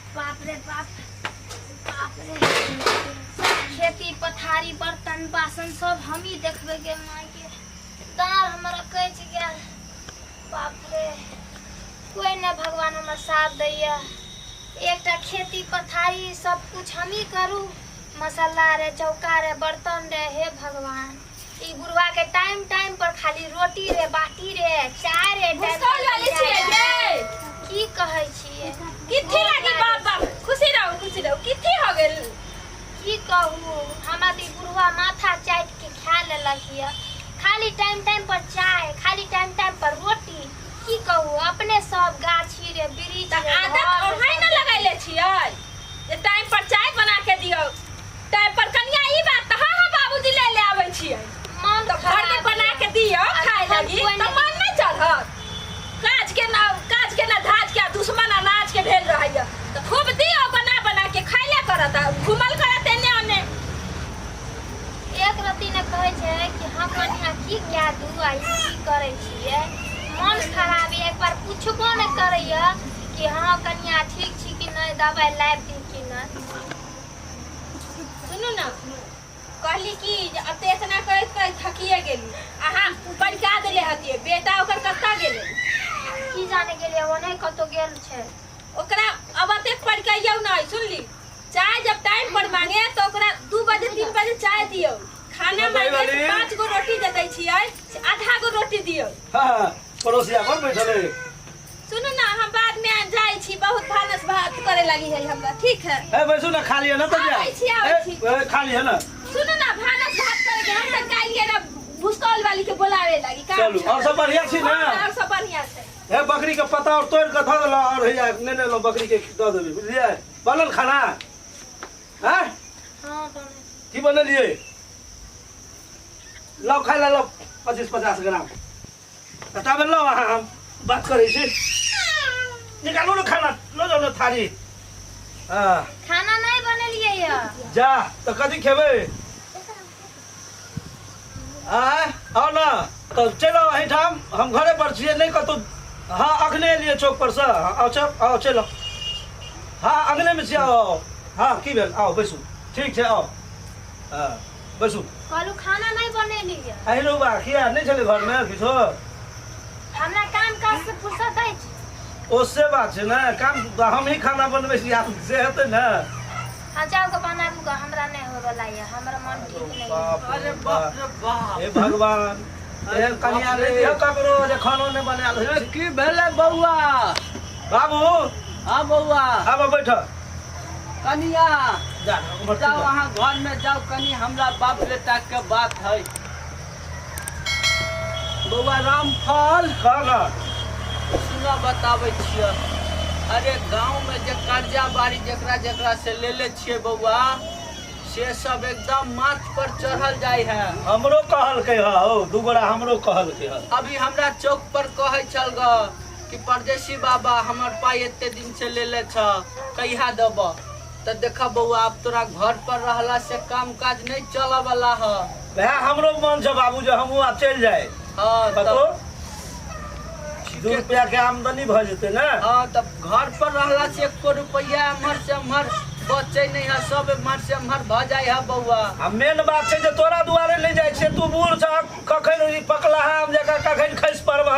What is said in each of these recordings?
बाप रे बाप, बाप रे। खेती पथारी बर्तन बासन सब हम ही देखबे के माय के तार हमरा कच गेल। बाप रे, कोई न भगवान हमर साथ दैया। एकटा खेती पथारी सब कुछ हम ही करू, मसाला रे चौका रे बर्तन रे। हे भगवान, ई बुढ़वा के टाइम टाइम पर खाली रोटी रे बाटी रे चाय रे भुसकौल वाली छियै ये। की कहै छियै? किथी लागी बाप बाप खुशी रहो किथी हो गेल? की कहू, हमरा ती बुढ़वा माथा चाट के खा लेलक हिय। खाली टाइम टाइम पर चाय, खाली टाइम टाइम पर रोटी। की कहू, अपने सब गाछी रे वृक्ष रे आदत ओढ़ाई न लगाइले छियै जे टाइम पर चाय बना के दियौ, टाइम पर कनिया ई बात हां हां बाबूजी ले आबै छियै। मन तो घर में बना के दियो खाए लगी तो मन नहीं चढ़त। काज के ना धाज के दुश्मन अनाज के भेल रहैया तो खूब दियो बना बना के खाइले करत घुमल करत एने ओने। एक रति ने कहै छै कि हम कनिया की क्या दू आई की करै छियै। मन खराब, एक बार पूछबो न करैया कि हां कनिया ठीक छी कि नहीं, दवाई लाइब दी कि नहीं। सुनू ना, कहली कि अब तो इतना करत थकिए गेली। अहाँ बड़का देले हतिए बेटा ओकर कत्ता गेले? की जाने गेले, वो नहीं कतो गेल छै। ओकरा अब तक पड़काइयो नहीं। सुनली, चाय जब टाइम पर मांगे तो ओकरा 2 बजे 3 बजे चाय दियो। खाना मांगे तो 5 गो रोटी दे दै छियै, आधा गो रोटी दियो। हां, पड़ोसिया पर बैठल है। सुनू ना, हम बाद में जाई छी, बहुत भानस भात करे लगी है हमरा। ठीक है ए बैसू ना, खा लिया ना तो जा। ए खा लिया ना। सुनो ना, भानस भात करे के हम तक काल के ना भुसकौल वाली के बुलावे लगी। चलू, और सब बढ़िया छी ना? और सब बढ़िया छै। ए बकरी के पत्ता और तोड़ के ध लो और हैया ने लो बकरी के द देबी, बुझलिए? बनल खाना? हैं? हां बने। की बनलिए? लो खा लो 25-50 ग्राम। तब लो हम बात करे छी। निकालो ना खाना, लो जाओ ना थारी। हां, खाना नहीं बनेलिए या। जा तो कदी खेबे? आओ ना तो चलो अहिठाम हम घरे पर छिए, नहीं कतो। हाँ अखने लिए चौक पर से। आओ चलो। हाँ अगले में से आओ। हाँ की भेल, आओ बैसू। ठीक है आओ। हाँ बैसू। कहलू खाना नहीं बनेलिए। अहिलो बा किया नहीं चले घर में किछो? हमरा काम काज से फुर्सत है। उससे बात है ना, काम हम ही खाना बनबे छी, आप से हेते ना। हाँ जाओ के बनाबू का, हमरा नहीं हो वाला है, हमरा मन ठीक नहीं है। अरे बाप रे बाप, हे भगवान। ए कनिया रे दियो ककरो जे खानो ने बनाल है। की भेले बउआ? बाबू हां बउआ, अब बैठ। कनिया जा जाओ वहाँ घर में जाओ, कनी हमरा बाप बेटा के बात है। बउआ रामफल खाना सुना बताबै छियै। अरे गांव में जे कर्जा बाड़ी जेकरा से ले छियै बउआ, से सब एकदम माथ पर चढ़ल जाय है। हमरो कहल के हो, दुगोड़ा हमरो कहल के है। अभी हमरा चौक पर कहे चल ग कि परदेसी बाबा हमर पाई एते दिन से ले छ, कहिया देब? तो देखा बउआ, अब तोरा घर पर रहला से काम काज नहीं चल वाला है। वह हमरो मन छ बाबू जे हमहू आ चल जाए। हाँ तो 2 रुपया के आमदनी भ जेते ना। हाँ, तब घर पर रहला से 1 रुपया अमर से अमर बचे नहीं है, सब अमर से अमर भ जाए है बउआ। आ मेन बात छै जे तोरा दुआरे ले जाय छै, तू बूढ़ छ, कखन पकला है हम जका कखन खैस पड़ब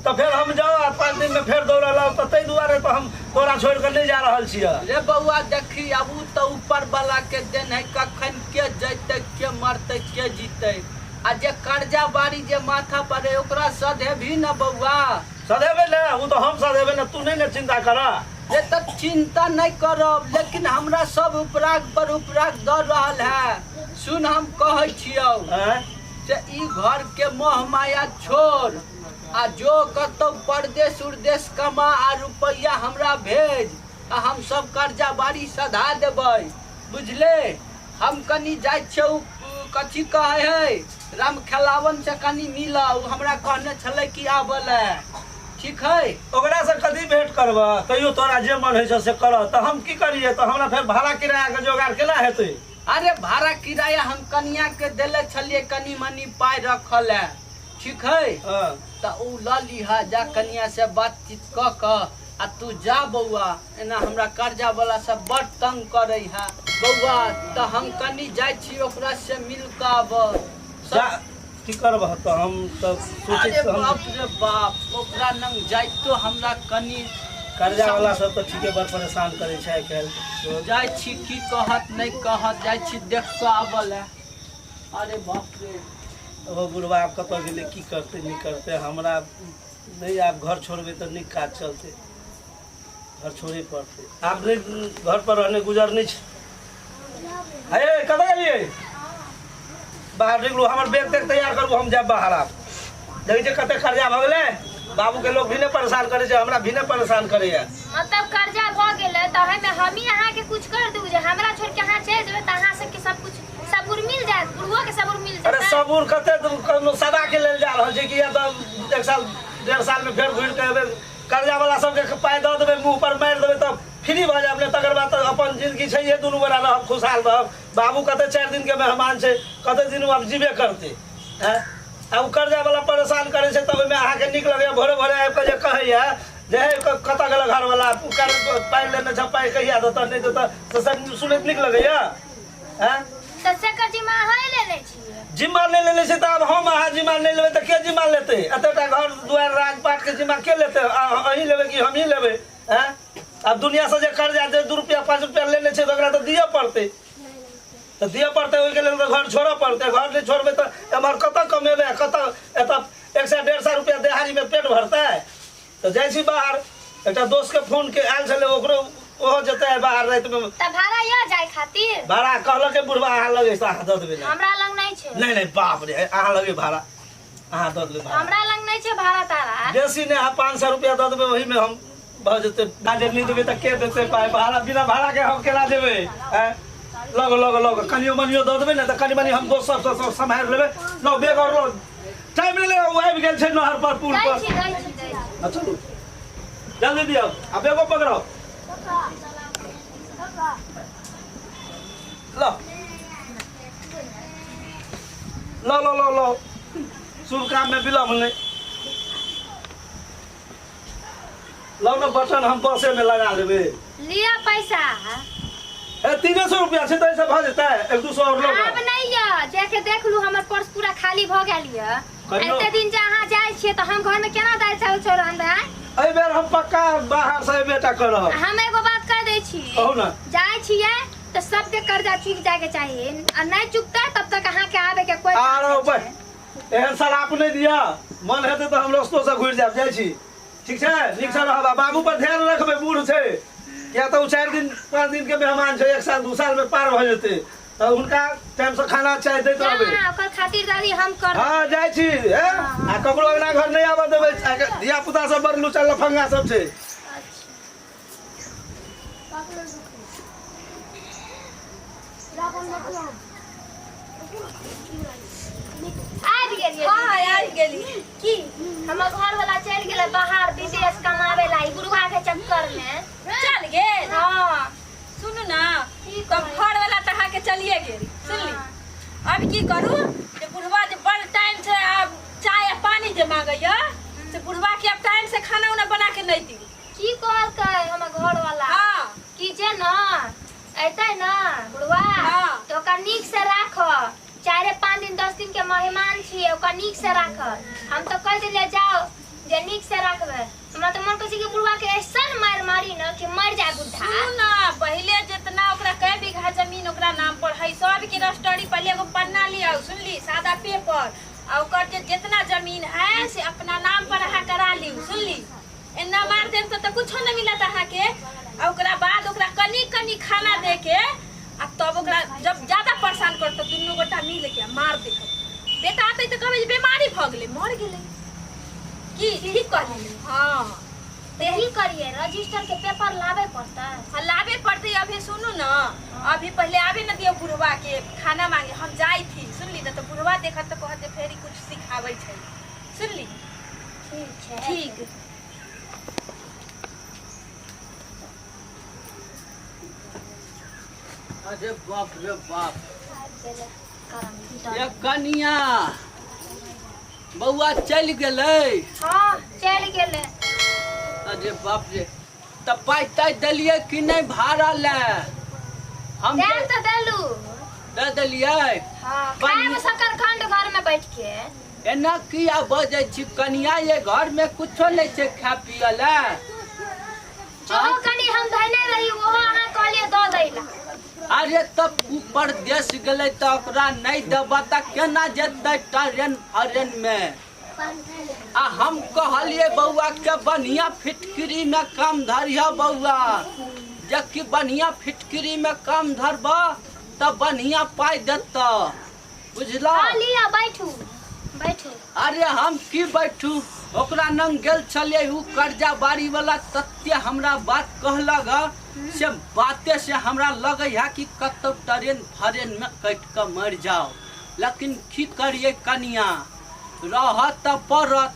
तो फिर हम जाओ आ 5 दिन में फिर दौड़ लाओ, तो तै दुआरे तो हम तोरा छोड़ के नहीं जा रहल छियै। रे बउआ देखी, अब उ तो ऊपर वाला के देन है, कखन के जैते के मरते के जीते। आ जे कर्जा बाड़ी जे माथा पर है ओकरा सधे भी न बउआ। सदेबे ना, वो तो हम सदेबे ना, तू नहीं ना चिंता करा। ये तो चिंता नहीं करब, लेकिन हमरा सब उपराग पर उपराग दर रहल है। सुन हम कहे छियौ जे ई घर के मोह माया छोड़, आ जो कतौ परदेश उर्देश कमा आ रुपया हमरा भेज, आ हम सब कर्जा बाड़ी सधा देबै, बुझले? हम कनी जाय छियौ, कथी कहे है, राम खेलावन से कनी मिला, हमरा कहने छले कि आबले। ठीक है, ओकरा से कदी भेंट करबा, तैयो तोरा जे मन है से कर। तो हम की करिए, तो हमरा फिर भाड़ा किराया के जोगाड़ केना हेतै? अरे भाड़ा किराया हम कनिया के देले छलिए, कनी मनी पाई रखल है। ठीक है, तो उ ल लीहा, जा कनिया से बातचीत क आ तू जा बउआ, एना हमरा कर्जा वाला सब बड़ तंग करे है बउआ। तो हम कनी जाय छी ओकरा से मिल के आब। जा की करब तो हम तो सोचे अरे बाप रे बाप, ओकरा नंग जाय तो हमरा कनी कर्जा वाला सब तो ठीके बड़ परेशान करे छै आइ काल्हि। तो जाय छी, की कहत नहीं कहत, जाय छी देख के आबल है। अरे बाप रे, ओ बुढ़वा आप कत गेले, की करते नहीं करते, हमरा नहीं आप घर छोड़बे तो नहीं काज चलते, घर छोड़े पड़ते। आप नहीं घर पर रहने गुजर नहीं छै। हे कत गेलिए, बाहर निकलू, हमर बैग तैग तैयार करू, हम जाब बाहर। आप देखै छै कते कर्जा भ गेलै, बाबू के लोग भी नहीं परेशान करे छै, हमरा भी नहीं परेशान करे है। मतलब कर्जा भ गेलै त हमे हम ही अहाँ के कुछ कर दू जे हमरा छोड़ के अहाँ चल जेबै त अहाँ सब के सब कुछ सबूर मिल जाए, बुढ़वा के सबूर मिल जाए। अरे सबूर कते कोनो सदा के लेल जा रहल छै कि या त 1 साल 1.5 साल में फेर घुर के एबे कर्जा वाला सब के पाय द देबै, मुंह पर मार देबै त फ्री भ जाब। तकर बाद त अपन जिंदगी छै ये, दुनू बड़ा रहब, खुशहाल रहब। बाबू कते 4 दिन के मेहमान छै, कते दिन अब जीबे करते हैं। अब कर्जा वाला परेशान करे छै त ओइमे अहाँ के निक लगे भोरे भोरे आबि के जे कहैया जे हे कत गेल घर वाला, पाय लेने छ, पाय कहिया देत नहीं देत, सब सुनैत निक लगैया। हैं त सेकर जिम्मा है लेले छियै, जिम्मा नहीं लेने से, अब हम अहाँ जिम्मा नहीं लेबै त के जिम्मा लेते? एतटा घर दुआर राजपाट के जिम्मा के लेते? अहीं लेबै कि हम ही लेबै? हैं अब दुनिया से जे कर्जा जे 2 रुपया 5 रुपया लेने छै तो ओकरा तो दिए पड़ते, तो दिए पड़ते, ओहि के लेल तो घर छोड़े पड़ते। घर नहीं छोड़बै तो एमहर कत कमेबै, कत एत 100 150 रुपया दिहाड़ी में पेट भरतै? तो जाइ छी बाहर, एकटा दोस्त के फोन के आयल छलै, ओकरो ओहो जेतै बाहर रात में। त भाड़ा या जाय खातिर भाड़ा कहलक के बुढ़वा अहाँ लगे से अहाँ द देबै ना? हमरा लंग नहीं छै। नहीं बाप रे, अहाँ लगे भाड़ा अहाँ द देबै भाड़ा? हमरा लंग नहीं छै भाड़ा तारा। बेसी नहीं, अहाँ 500 रुपया द देबै, वही में हम भ जेतै। गाड़ी नहीं देबै त के देतै पाय? भाड़ा बिना भाड़ा के हम केना देबै? लगो लगो लगो कनियो मनियो द देबै ना त कनी मनी हम दोस्त सब सम्हार लेबै। लो बैग और लो, टाइम ले ले, वो आबि गेल छै नहर पर, पुल पर। अच्छा जल्दी दियो, आ बैगो पकड़ो। लो लो लो लो लो, शुभ काम में विलम्ब नहीं। लो ना बटन हम बसे में लगा देबे। लिया पैसा 300 रुपया छै त ऐसे भ जेतै? 1-200 और लोग अब नहीं या जाके देख लू, हमर पर्स पूरा खाली भ गेल या। कहियो? एते दिन जे अहाँ जाय छियै त हम घर में केना दाल चावल छोड़न दे? एहि बेर हम पक्का बाहर से बेटा करब। हम एगो बात कह दै छी, कहू ना। जाय छियै त सबके कर्जा चुक जाय के चाहिए, आ नहीं चुकतै तब तक अहाँ के आवे के कोई आरो भाई एहन सलाप नहीं दिया, मन हेतै त हम रस्तो से घुर जाब। जाइ छी, ठीक छै? नीक से रहब, बाबू पर ध्यान रखबै, बूढ़ छै, या तो 4 दिन 5 दिन के मेहमान छै, 1 साल 2 साल में पार भ जेतै, तो उनका टाइम से खाना चाय दैत रहबै। हां, ओकर खातिरदारी हम कर। हां जाइ छी, आ ककरो अगला घर नहीं आबऽ देबै, धिया पुता सब बड़ लुचा लफंगा सब छै। आबि गेलियै। हां आबि गेली। की हमर घर वाला चल गेलै बाहर विदेश कमावे ला, बुढ़वा के चक्कर में चल गेल। हां सुनू ना, तब घर वाला त अहाँ के चलिए गेल, सुनली? अब की करू, जे बुढ़वा जे बड़ टाइम से अब चाय आ पानी जे मांगैया, से बुढ़वा के अब टाइम से खाना उना बना के नहीं दी। की कहलकै हमर घर वाला? हां की जे ना ऐतै ना बुढ़वा, हाँ। तो ओकरा नीक से राख, 4-5 दिन 10 दिन के मेहमान छियै, ओकरा नीक से राख। हम तो कह देलियै जाओ जे नीक से रखबै, हमरा तो मन कहै छै कि बुढ़वा के ऐसन मार मारी न कि मर जाए बुढ़ा। सुनू ना, पहिले जितना ओकरा कई बीघा जमीन ओकरा नाम पर है, सब के रजिस्ट्री पहले एगो पन्ना लिया, सुनली? सादा पेपर, और ओकर जे जितना जमीन है से अपना नाम पर अहाँ करा ली, सुनली? एना मार देम तो कुछो न मिलत अहाँ के। और ओकरा बाद ओकरा कनी कनी खाना दे के, आ तब ओकरा जब ज्यादा परेशान कर तो दुनू गोटा मिल के मार दे। बेटा आते तो कहबे बीमारी भ गेलै, मर गेलै। की ठीक कहली? हां यही करिए, रजिस्टर के पेपर लावे पड़ता। हाँ लावे पड़ते। अभी सुनू ना, अभी पहले आवे न दियो बुढ़वा के खाना मांगे, हम जाई थी, सुनली? तो बुढ़वा देखत तो कहते फेरी कुछ सिखावे छै, सुनली? ठीक है, ठीक। अरे बाप रे बाप, ये कनिया बउआ चल गेलै। हाँ चल गेले। अरे बाप रे, तो पाई तय दिलिए कि नहीं भाड़ा ले हम दे तो देलू दे दिलिए। हां खाए में शकरखंड घर में बैठ के एना किया बजे छी कनिया ये घर में कुछो नहीं छे खा पिए ले जो कनी हम धने रही वो अहाँ कहलिए दो दैला। अरे तब ऊपर देश गले तो ओकरा नहीं देबा त केना जेतै ट्रेन फरेन में। आ हम कहलिए बउआ के बढ़िया फिटकरी में काम धरिया बउआ जबकि बढ़िया फिटकरी में काम धरबा तब बढ़िया पाई देता बुझला। लिया बैठू बैठू। अरे हम की बैठू ओकरा नंग गेल छलिए उ कर्जा बारी वाला तत्य हमरा बात कहलक से बाते से हमरा लगे है कि कतौ ट्रेन फरेन में कट के मर जाओ लेकिन की करिए कनिया रहत त पड़त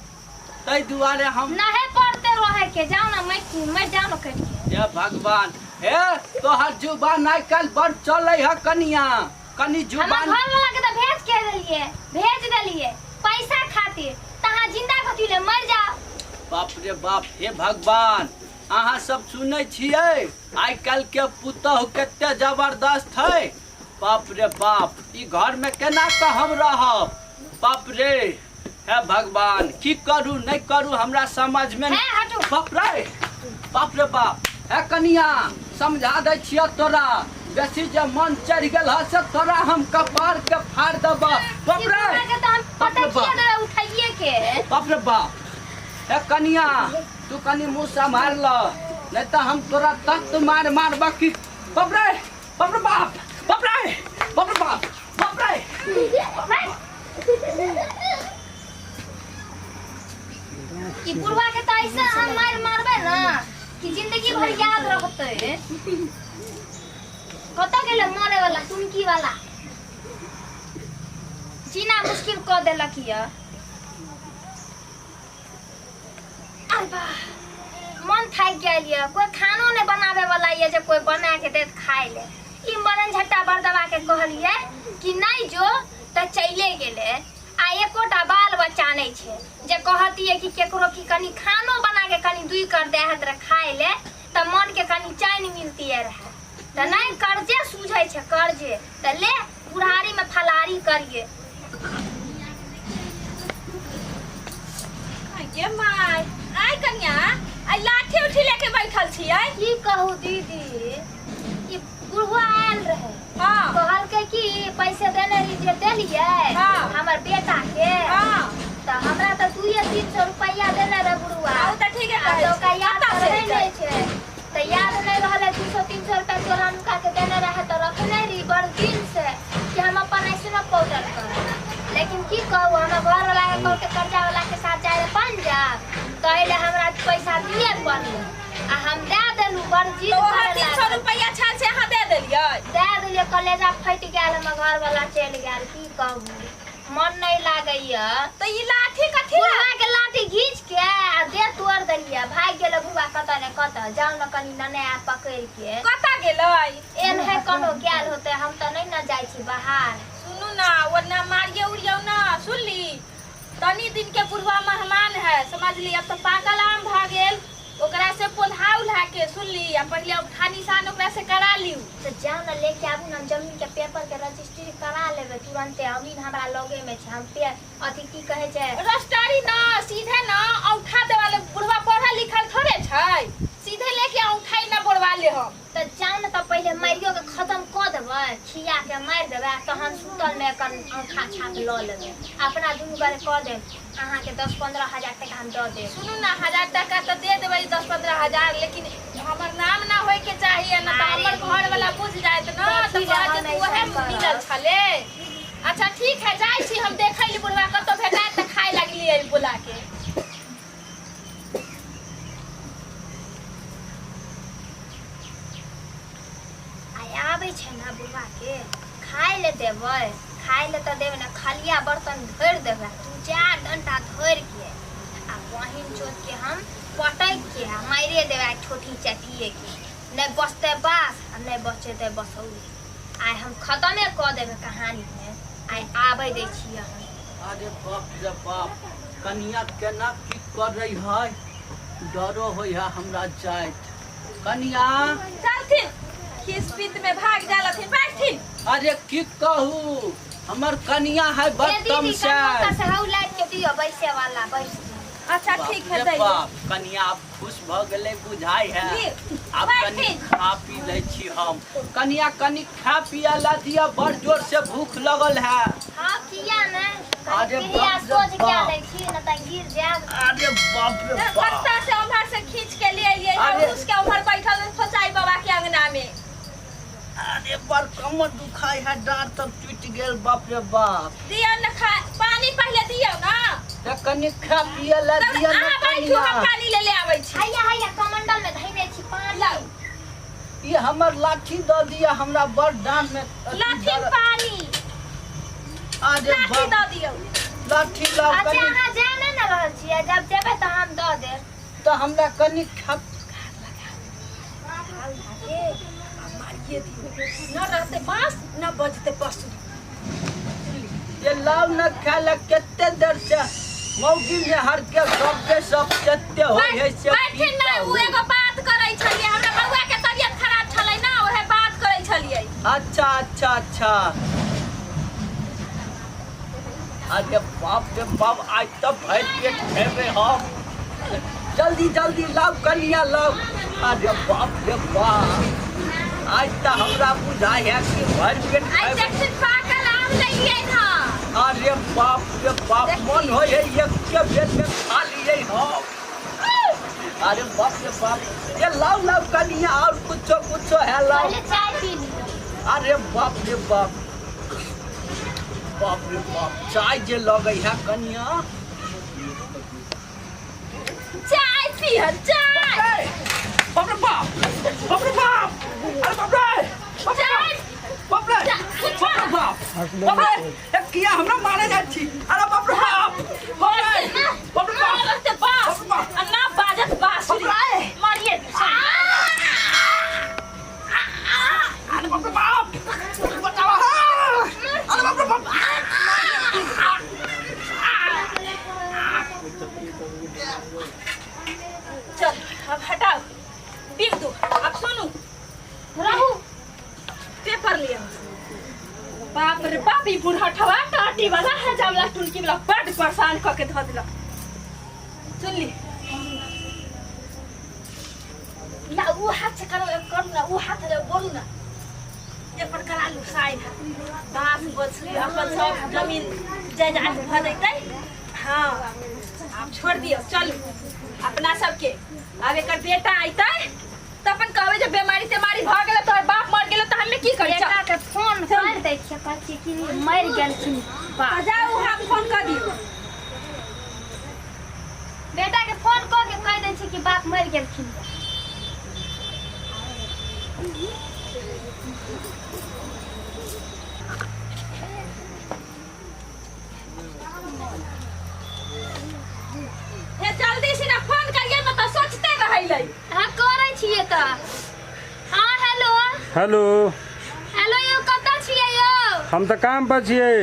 तै दुआरे हम नहीं पढ़ते रहे के जाओ ना मैं जाओ ना कट के। हे भगवान हे तोहर जुबान नहीं कल बड़ चले है कनिया कनी हम जुबान घर वाला के तो भेज देलिए पैसा खातिर तहां जिंदा कथि ले मर जाओ। बाप रे बाप हे भगवान अहाँ सब सुनै छियै आइ काल्हि के पुतहु कते जबरदस्त है। बाप रे बाप ई घर में केना के हम रहब बाप रे हे भगवान की करू नहीं करू हमरा समझ में है हटू। बाप रे बाप हे कनिया समझा दै छियै तोरा बेसी जे मन चढ़ गेल है से तोरा हम कपार के फाड़ देब। बाप रे के तो हम पटकिए दे उठाइए के। बाप रे बाप हे कनिया तू कनी मुंह संभाल ल नहीं तो हम तोरा तख्त मार बाकी। बाप रे बाप रे बाप बाप रे बाप रे बाप बाप रे ई बुढ़वा के तो ऐसा हम मारबे ना कि जिंदगी भर याद रहते। कत गेले मरे वाला टुनकी वाला जीना मुश्किल कर देलक ये। मन थाक गेल ये कोई खानो नहीं बनावे वाला ये जे कोई बना के देत खाए ले। ई मरन झट्टा बरदवा के कहलिए कि नहीं जो त चले गेले आ एकोटा बाल बच्चा नहीं छे जे कहती है कि केकरो की कनी खानो बना के कनी दुई कर दे हाथ रे खाए ले त मन के कनी चैन मिलती है रहे त नहीं कर्जे सूझे छे कर्जे त ले बुढ़ारी में फलारी करिए। ये माय आइ कन्या आई लाठी उठी लेके बैठल छियै की कहू दीदी ई बुढ़वा आयल रहे हां कहल के कि पैसे देने रही देलिए हाँ। हमर बेटा के हां त हमरा त 200-300 रुपया देने रहे बुढ़वा। आ त ठीक है तो का याद नहीं छे त याद नहीं रहले 200-300 रुपया तोरा नुका के देने रहे त रखने रही बड़ दिन से कि हम अपन ऐसे पाउडर कर। लेकिन की कहू हम घर वाला के कह के कर्जा वाला के साथ जाए पंजाब त एले हमरा पैसा दिए पड़ले आ हम दे देलु बड़ जिद तो करे 300 रुपया छाल से हां दे देलिए कलेजा फट गेल हम घर वाला चल गेल की कहू मन नहीं लागैया। तो ई लाठी कथि बुढ़वा के लाठी घींच के आ दे तोड़ देलिए भाग गेल बुढ़वा कत ने कत जाओ न कनी नने आ पकड़ के कता गेलै एन है कोनो गेल होते हम त नहीं न जाई छी बाहर। सुनू ना वरना मारिए उड़ियो ना सुनली तनी दिन के बुढ़वा मेहमान है समझ ली। अब तो पाकल आम भ गेल ओकरा से पोल्हा उल्हा के सुनली आ पहले उठा निशान ओकरा से करा लियू तो जाओ न लेके आबू न जमीन के पेपर के रजिस्ट्री करा लेबे तुरंते। अमीन हमरा लगे में छे हम पे अथी की कहे छे रजिस्ट्री ना सीधे ना उठा दे वाले बुढ़वा पढ़ा लिखल थोड़े छै सीधे लेके उठाई ना बोलवा ले हम तो जाओ न त पहले मारियो के खत्म क देबे खिया के मार देबे तहन सुतल में कन अंखा छाप ल लेबे अपना दुनु बारे क दे अहाँ के 10-15 हजार टका हम द दे। सुनू ना 1000 टका तो दे देबै 10-15 हजार लेकिन हमर नाम ना होय के चाहिए ना त हमर घर वाला बुझ जायत ना त बात तू ओहे मिलल छले। अच्छा ठीक है जाई छी हम देखै ली बुढ़वा कतो भेटाय त खाय लागली बुला के। आवे छे ना बुढ़वा के खाए ले देवे खाए ले तो देवे ना खलिया बर्तन धर देवे 2-4 घंटा धर के आ बहिन चोट के हम पटक के मारे देवे छोटी चटिए के नहीं बचते बास आ नहीं बचते बसौली आइ हम खत्मे क देवे कहानी में आइ आवे दे छी हम। अरे बाप रे बाप कनिया केना की कर रही है डरो होय है हमरा जाइत कनिया चलथिन खीस पीत में भाग जालथिन बैठथिन। अरे की कहू हमर कनिया है ये दीदी बदतम से कनौता से हौ लाइट के दियो बैसे वाला बैस। अच्छा ठीक है बाप रे दै बाप, कनिया आप खुश भ गेले बुझाई है। आप कनी बैठथिन। खा पी ले छी हम। कनिया कनी खा पिया ला दिया, बड़ जोर से भूख लगल है। हां किया ने अरे पिया बाप रे सोच क्या बाप। दै छी न त गिर जाब। अरे बाप रे बाप, कत्ता से उम्हर से खींच के ले आइए अरे। हम उसके उम्हर बैठल खोचाई बाबा के अंगना में। अरे बड़ कमर दुखाई है, डांट सब टूट गेल। बाप रे बाप, दिया न खा पानी पहले दियो ना ते कनी खा पिया ला तब दिया ना बैठू कनिया। हम पानी ले आबै छी। हैया हैया कमंडल में धइने छी पानी। लाओ ये हमर लाठी द दिया, हमरा बड़ डांट में लाठी पानी अरे लाठी बाप, दऽ दियो। लाठी लाओ अच्छा कनी। अहाँ जाने न रहल छियै, जब जेबै त हम द देब। तो हमरा कनी खा मारिए दियो न रहते बांस न बजते पशु। ये लाव न खाला केते देर से मौगी में हर के सब सत्य हो है से बैठे ना उ एगो बात करै छलिए, हमरा बउआ के तबियत खराब छलै ना, ओहे बात करै छलिए। अच्छा अच्छा अच्छा। अरे बाप रे बाप, आज तब भर पेट खेबे हम। जल्दी जल्दी लाओ कनिया लाओ। अरे बाप रे बाप, आज तो हमरा बुझाई है कि भर पेट आई खेबे। देखिन पाकल आम लइए ना। अरे बाप रे बाप, मन हो है एक के पेट में खा लिए हम। अरे बाप रे बाप, ये लाओ लाओ कनिया, और कुछ है लाओ। पहले चाय पी लियो। अरे बाप रे बाप, बाप रे बाप, चाय जे लगे है कनिया। चाय पिय चाय। बाप रे बाप, बाप रे बाप, अरे बाप रे, बाप रे चाय बाप रे, बाप रे बाप, बाप रे, ये किया हमरा मारे जाइ छी। अरे बाप रे बाप, बाप रे, बाप रे बाप, रहते बास अन्ना बाजत बांसुरी मारिए। अरे बाप रे बाप, बचाओ। अरे बाप रे बाप, चल अब हटाओ पीक दो। अब सुनो रहू पेपर लिया। बाप रे बाप, ई बूढ़ा ठवा टाटी वाला है जावला टुनकी वाला बड़ परेशान क के ध दिला। सुन ली ना, वो हाथ से करो करू ना, वो हाथ से बोलू ना, ये पर करा लू साइड बाप बछड़ी अपन सब जमीन जायदाद भ जैतै। हाँ आप छोड़ दियो, चल अपना सबके। अब एकर बेटा आइतै त अपन कहबै जे बीमारी तेमारी भ गेलै, तोहर बाप मर गेलै त हमे की करी। बेटा के फोन कर दै छियै, कहै छियै कि मरि गेलखिन बा। जाऊ हम फोन कर दियो। बेटा के फोन क के कह दै छियै कि बाप मरि गेलखिन। हे जल्दी से ना फोन करिए, न त सोचते रहैलै। हां करै छियै त। हां हेलो हेलो, हेलो यो कतऽ छियै यो? हम तऽ काम पर छियै।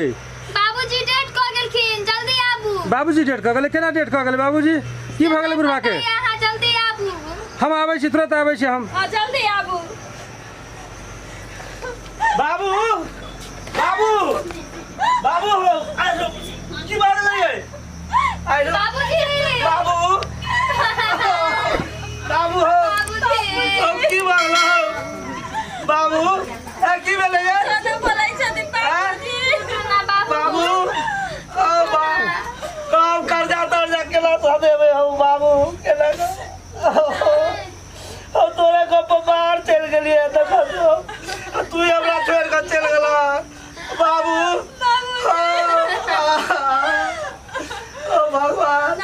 बाबूजी डेट क गेलखिन, जल्दी आबू। बाबूजी डेट कऽ गेलै? केना डेट कऽ गेलै बाबूजी? की भऽ गेलै बुढ़वा के? यहाँ जल्दी आबू। हम आबै छी, तुरंत आबै छी हम। हां जल्दी आबू। बाबू, बाबू, बाबू, अरे की बात है? अरे बाबूजी बाबू, बाबू हो, बाबूजी की बात हो? बाबू, की भेलै ये? सोनू बोलै छथिन बाबूजी। ना बाबू बाबू, ओ बाबू, काम कर्जा तर्जा केला तो देबे हो बाबू, केला हम तोरे को बाहर चल गेलिए देखो तू हमरा छोड़ के चल गेला बाबू। ओ भगवान,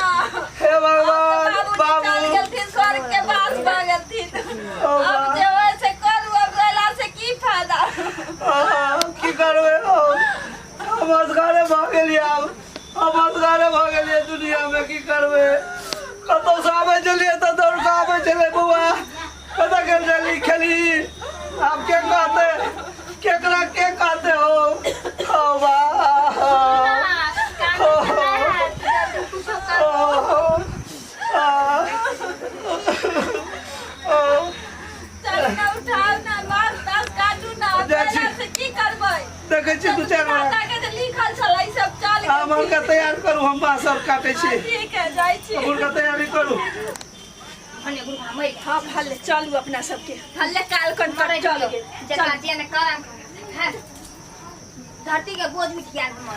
हे भगवान, बाबू चल बाबू, गेलथिन, स्वर्ग के पास भ गेलथिन। ओ अब बाबू, जे होय से करू, अब गेला से की फायदा। की करबे हम असगारे भ गेलिए। अब हम असगारे भ गेलिए दुनिया में, की करबे? कतौ से आबे चलिए तो दौड़ के आबे चले बउआ, कतऽ गेल चली खेली। आप के कहते, केकरा के कहते हो? ओ बा कुछो कर। देखे छी दू चार बार माता के लिखल छलै सब चल हम मुर्गा तैयार करू हम बाँस सब काटे छी ठीक है जाई छी मुर्गा तैयारी करू भने गुरु मै हां भले चलू अपना सबके भले काल कन करे चल जका जे ने करम है धरती के बोझ मिटिया हम